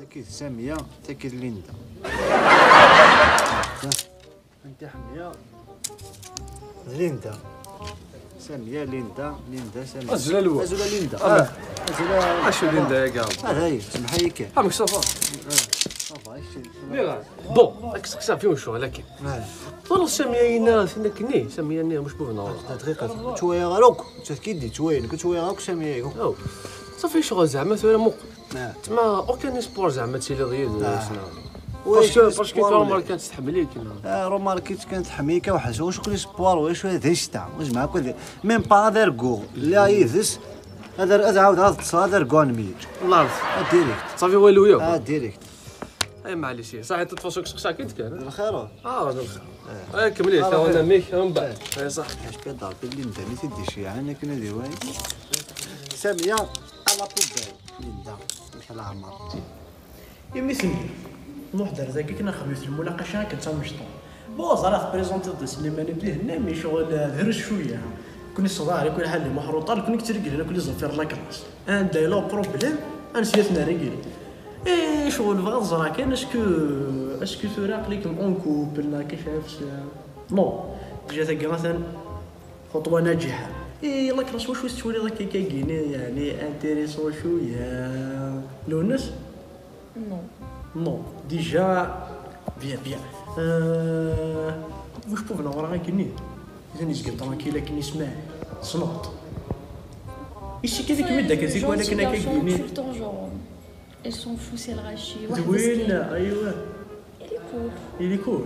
تاكيد ساميه تاكيد ليندا. انت حميه ليندا ساميه ليندا ساميه أزلة ليندا. اشو ليندا يا كاع هاي سمح لي كاع عمك صافا صافا بون راك سقسا فيهم شو ولكن والله ساميه كني ساميه مش بوفنا دقيقه شويه غروك تاكيد شويه كنت شويه غروك ساميه او صافي شغل زعما ثولا مو تما اوكان اسبور زعما تسيلي ضيال باسكو رومار كانت تحمليك رومار كانت حميكه وحاجه واش كل سبوار واش هذا شتا واش معاك ميم با هذا ركو لا يدس هذا عاود هذا ركون مير الله ديريكت صافي والو ياك ديريكت اي معليش صح انت تفاصيل سقسا كنت كان الخير بالخير كملي تا انا ميك من بعد اي صح اش كضرب اللي انت ما تديش يعني كنا ديوان ساميه على بوبال ليندا مشى العمر يمي سمي نوحدر ذاك كنا خبيو في المناقشه كنت مشطون بون زعما بريزونتي ضد سليماني بليه نامي شغل هرش شويه كوني صغار كل حاجه محروطه كوني كترجل انا كل زفير لا كلاس ان دايلو بروبليم انسيتنا رجل اي شغل بغا زرا كان اسكو تراق ليكم اون كوبل لا كيفاش نو جات هكا مثلا خطوه ناجحه اي لا كلاس واش تولي لا كيكاكيني يعني انتريسون شويه لونس نو ديجا بيان واش بوفنا ورا كيني اذا نسقط ترانكيلا كي نسمع صنوط ايش كيف كيما كازيك وانا كنا كاينين Elles sont fous, c'est le rachis. زوين ايوا إلي كول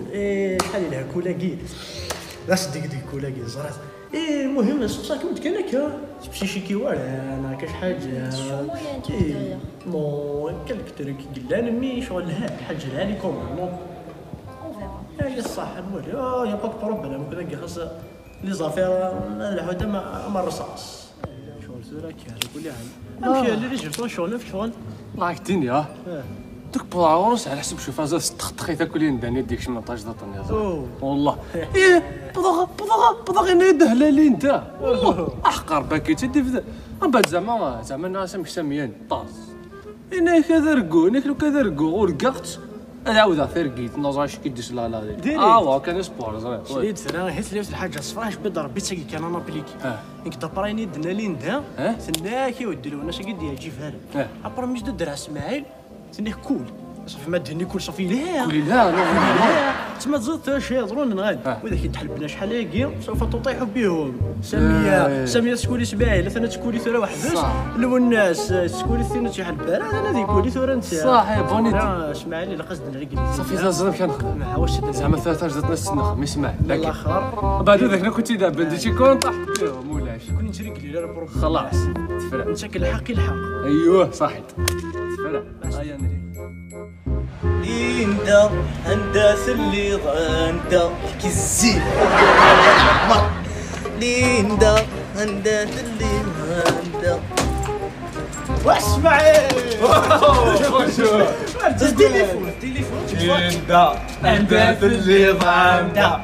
شحال لها كولاكي لا صدق ديك كولاكي زرات المهم نسقساك ولد كان هكا تمشي شي كيوالع انا كاش حاجه نو قالك ترك قلان مي شغل لها حاجه لها لي كومون هي الصح المهم يا باك بروبليم كذا خاص لي زافير الحوده مع الرصاص شغل سوراك على كل حال نمشي على رجل شغل في شغل راك ديني دوك بلاورس على حسب شوف هذا تخطخي تاكل ينداني ديك شي مطاج دطني والله بضغ يده لا لي انت والله احقر باكي تدي في من بعد زعما الناس مش ساميين طاس انا كذا ركو لو كذا ركو ورققت عاود ثرقيت نوزاش كيديش لا ديري كان سبور زعما شريت انا حيت ليت الحاجه الصفراء بدا ربي تاكي كان انا بليكي ديك دابريني دنا ليندا سناكي ودي له انا شي قد يجي فهرب ابر مش درها اسماعيل سنيه كول صافي ما دهني كل صافي لا تما تزيد شيطرون نغاد واذا كيتحلبنا شحال هاكي سوف تطيح بهم ساميه تكولي اسماعيل ثاني تكولي ثرا واحد بس لو الناس تكولي ثاني شي حلبه انا ذي كولي ثرا انت صح بونيت اسماعيل الا قصدنا رجلي صافي زعما كنخدم واش زعما ثلاثه جاتنا السنه ما يسمع الاخر بعد ذاك انا كنت دابا درتي كون طاح بهم ولاش كون تريكلي لا بروبليم خلاص تفرع انت كالحق الحق ايوه صحيت تفرع هيا نري ليندا عندها ثلي ضاندا كزين ليندا عندها ثلي ضاندا واسمعي التليفون ليندا عندها ثلي ضاندا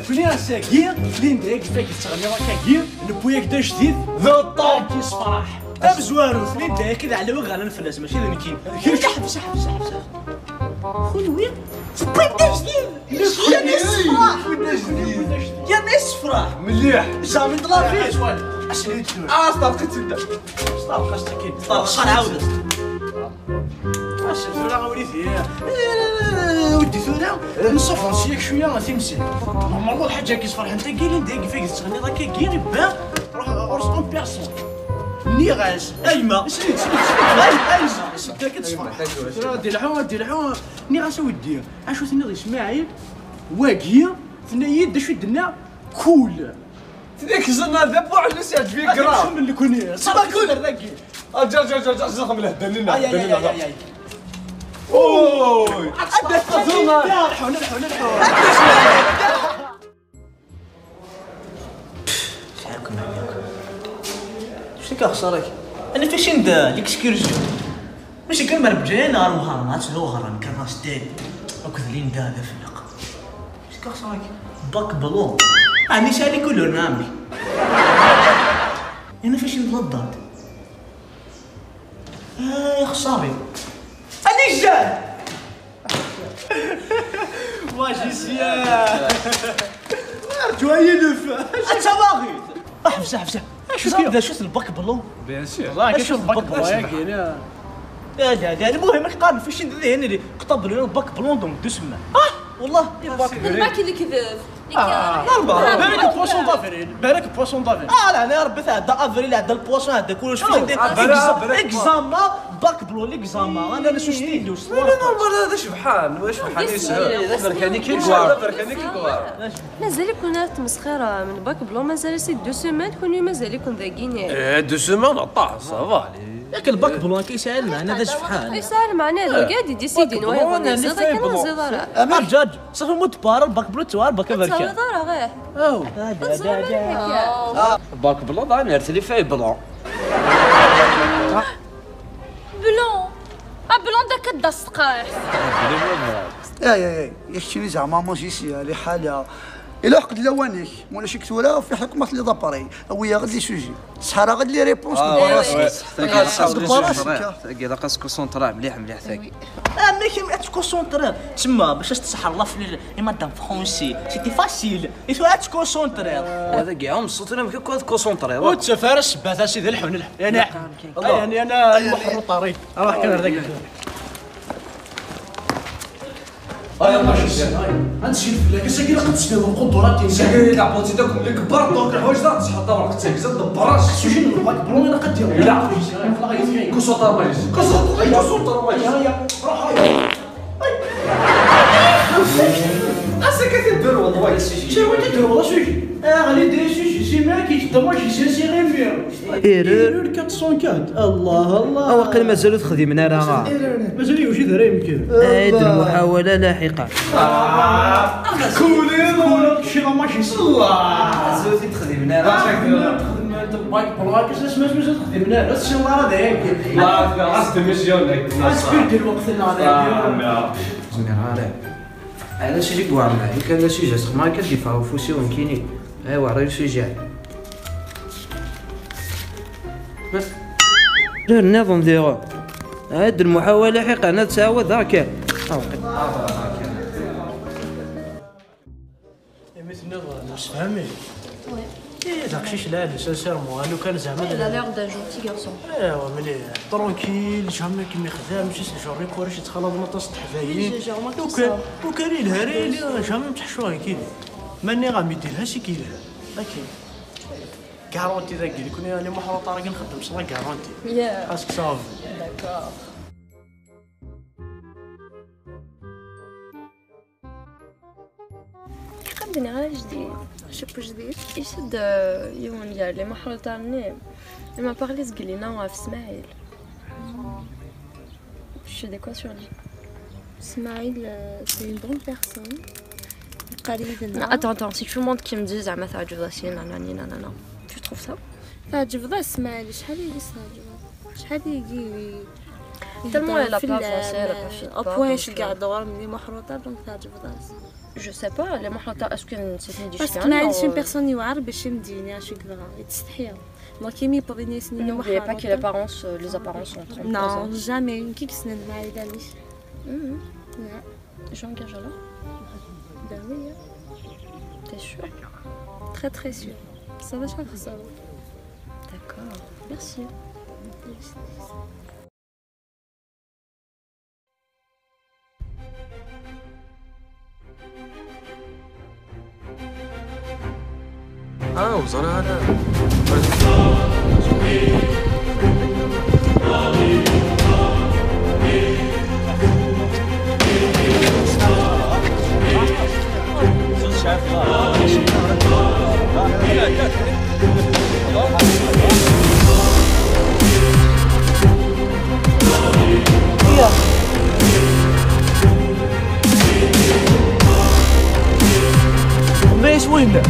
كوني راه كير ليندا كيفاش تغني راك كير البوياك دا جديد ذو الطون كيصفراح بزوارو ليندا كذا على وغ على الفلاس ماشي اللي كاين حبس خويا تبين دا جديد يا ناس فرح مليح جامي طلع فيه اش اللي تدور صافي تبدا صافي خاصك كاين صافي عاود اش ثورة وليدي ودي ثورة نصفر نسيك شويه تمسي نورمالمون الحاجه كيصفر انت كاين داك كيفاش تغني راك كاين با روح اورس اون بيرسون نيغاز ايما سيت انت كتصفر دير الحوا نيغاز ودي اشو ثني اسماعيل واقيه ثني دا شو درنا كول ديك الزنا ذا على ساعه فيك كرا من اللي كوني صبا كول راكي جا زخم له دلنا اوي نلحو شحالكم عليكم شتي كخسرك انا فاش ندا ديك سكيرجو ماشي كان مرب جاي نهار مهرنات الوهران كراس ديد اكذ لين دا هذا فلق شتي كخسرك باك بلون اني شالي كله نامي انا فاش نتلضد يا خساري اللي جا ماجيسيان جوية لف انت باغي حبسه حبسه شو كيبدا شوت الباك بلون بيان سور والله شوف الباك بلون لا لا لا المهم القادم فاش ندير هنا اللي كتب لي الباك بلون دونك دو سما والله الباك الماكي اللي كذب لا بالك بواسون دافريل بالك بواسون دافريل لا لا ربي عندها افريل عندها البواسون عندها كلش فاش ندير اكزاما باك بلون ليكزاما انا شو ستيلو لا نورمال هذا شبحان واش شبحان يسهل بركاني كي كوار بركاني كي كوار مازال يكون تمسخيره من باك بلون مازال سي 2 سيمين كون مازال يكون ذاكيني 2 سيمان طاح صافا ياك الباك بلون كيسهل معنا هذا شبحان يسهل معنا لو قاعد ديسيدي نو يظن زيد كان زيد راه جاج صافي موت بار الباك بلون توار باك بركان زيد راه غير او هكا باك بلون ضاع نرتلي فيه بلون بلون بلون داك الدستقاح يا يشتيني زعما ماجيسيان اللي حالها الا عقد لوانيك ولا شي كتوره في حكمه لي داباري ويا غادي سوجي شحال غادي لي ريبونس كذا خاصك كونسونطرا مليح مليح ثاك ملي كي تكونسونطري تما باش تصحى الله في مادام فرونسي سيتي فاسيل يسوا تكونسونطري هذا كاع مصوت انا ما كونسونطري وانت فارس بات سيدي الحون يعني انا المحر طريق راح كان هذاك هادشي الفلاكه ساكي قد تستوي قدراتي ساكي لعبوتي داك ملي كبر دونك الحوايج دا تحط دابا قلت لك زاد دبراش سوجي الباك بلون انا قد دير لا كونسونطرا ماجيش كونسونطرا ماجيش روح اساك تدير والله شي وين تدير والله سوجي غادي دير سوجي سي ماكي تدمر شي سي غير ايرور 404 الله الله واقيلا مازالو تخدمنا راه مازال يوجد راه يمكن عيد المحاولة لاحقا كولين شي ماشي مازالو تخدمنا راه بايك بلاك مازال تخدمنا بس شي الله راه داير لا راس مليون داك اسبير الوقت اللي غادي زمير هذا شي كوار معايا كان شي جاس ما كدي فاو فوسي ومكيني ايوا راه شي جاي لا النظام ديرو هاد المحاولة لاحقا انا تساوى ذاك مثل نظام فهمي داك شي لا سانسيرمون لو كان زعما il a l'air d'un gentil garçon ايوا مليح ترونكيل جامي كيما خدام شي جوري كوريش يتخلط نطاس الحفايين وكان الهري اللي جامي متحشوها كيدير ماني غامي يديرها شي كيدير لكن كارونتي ذاك اللي كنا اللي محروط طارق نخدم صرا كارونتي خاصك صافي قدني غير جديد شوف جديد يشد يوم ديال لي محروط تاعني ما بارلي زقلينا في اسماعيل je sais quoi sur lui Ismaël, c'est une bonne personne. Attends, si tout le monde qui me dit زعما تعجب راسي نانا tu trouves ça تعجب إسماعيل شحال يجي شحال يجي tellement elle a pas avancé elle a pas fait au point je garde voir ملي محروطة دونك تعجب راسي je sais pas les محروطة est-ce que c'était du parce que Ismaël c'est une personne يوعر باش يمديني اش كذا يتستحيا moi qui m'y parvenait سنين n'oubliez pas que les apparences sont trompeuses non jamais كي سنين ما يدانيش j'engage alors ben oui t'es sûr très très sûr ça va chaque ça d'accord merci وزر هذا ليش وين؟